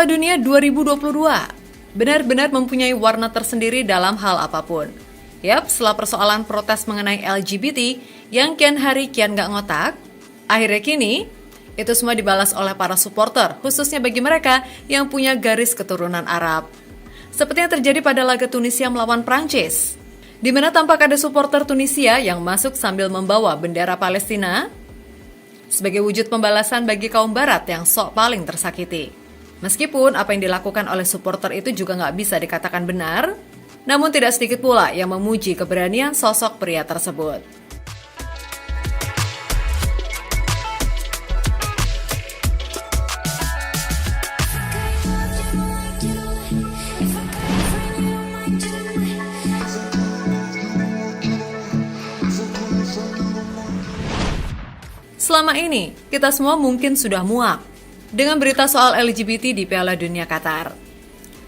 Piala Dunia 2022 benar-benar mempunyai warna tersendiri dalam hal apapun. Yap, setelah persoalan protes mengenai LGBT yang kian hari kian gak ngotak, akhirnya kini itu semua dibalas oleh para supporter, khususnya bagi mereka yang punya garis keturunan Arab. Seperti yang terjadi pada laga Tunisia melawan Prancis, di mana tampak ada supporter Tunisia yang masuk sambil membawa bendera Palestina sebagai wujud pembalasan bagi kaum Barat yang sok paling tersakiti. Meskipun apa yang dilakukan oleh supporter itu juga nggak bisa dikatakan benar, namun tidak sedikit pula yang memuji keberanian sosok pria tersebut. Selama ini, kita semua mungkin sudah muak dengan berita soal LGBT di Piala Dunia Qatar,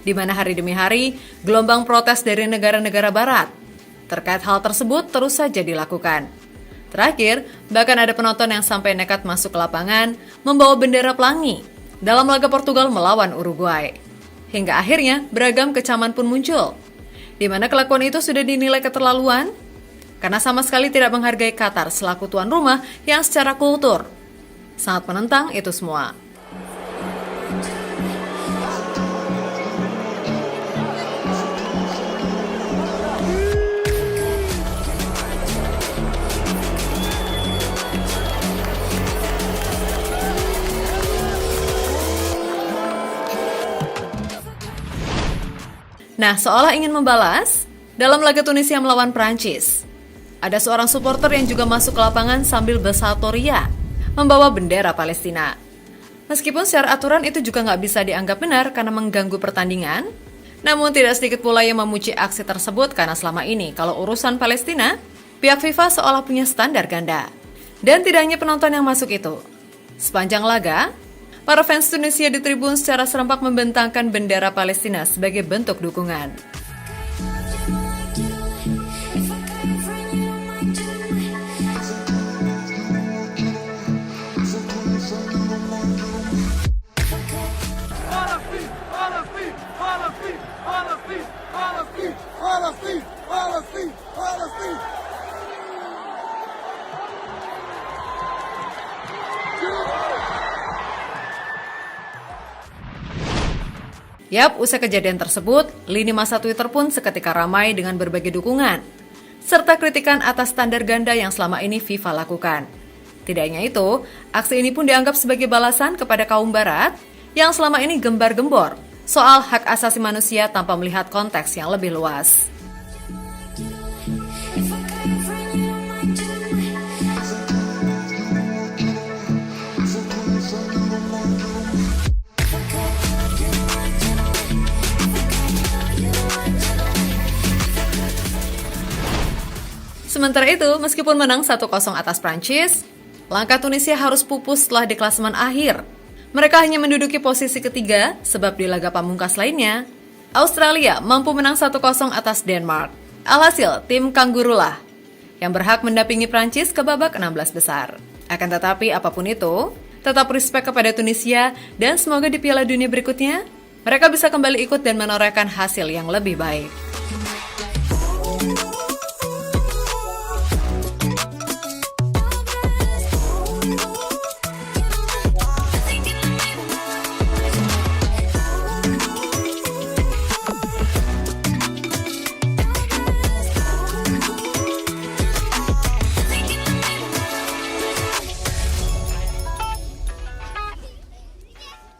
di mana hari demi hari gelombang protes dari negara-negara barat terkait hal tersebut terus saja dilakukan. Terakhir, bahkan ada penonton yang sampai nekat masuk ke lapangan membawa bendera pelangi dalam laga Portugal melawan Uruguay. Hingga akhirnya beragam kecaman pun muncul, di mana kelakuan itu sudah dinilai keterlaluan karena sama sekali tidak menghargai Qatar selaku tuan rumah yang secara kultur sangat menentang itu semua. Nah, seolah ingin membalas, dalam laga Tunisia melawan Prancis, ada seorang supporter yang juga masuk ke lapangan sambil bersaltoria, membawa bendera Palestina. Meskipun secara aturan itu juga nggak bisa dianggap benar karena mengganggu pertandingan, namun tidak sedikit pula yang memuji aksi tersebut karena selama ini kalau urusan Palestina, pihak FIFA seolah punya standar ganda. Dan tidak hanya penonton yang masuk itu. Sepanjang laga, para fans Tunisia di tribun secara serempak membentangkan bendera Palestina sebagai bentuk dukungan. Yap, usai kejadian tersebut, lini masa Twitter pun seketika ramai dengan berbagai dukungan, serta kritikan atas standar ganda yang selama ini FIFA lakukan. Tidak hanya itu, aksi ini pun dianggap sebagai balasan kepada kaum Barat yang selama ini gembar-gembor soal hak asasi manusia tanpa melihat konteks yang lebih luas. Sementara itu, meskipun menang 1-0 atas Prancis, langkah Tunisia harus pupus setelah di klasemen akhir. Mereka hanya menduduki posisi ketiga, sebab di laga pamungkas lainnya, Australia mampu menang 1-0 atas Denmark. Alhasil, tim Kanggurulah yang berhak mendampingi Prancis ke babak 16 besar. Akan tetapi, apapun itu, tetap respect kepada Tunisia dan semoga di Piala Dunia berikutnya, mereka bisa kembali ikut dan menorehkan hasil yang lebih baik.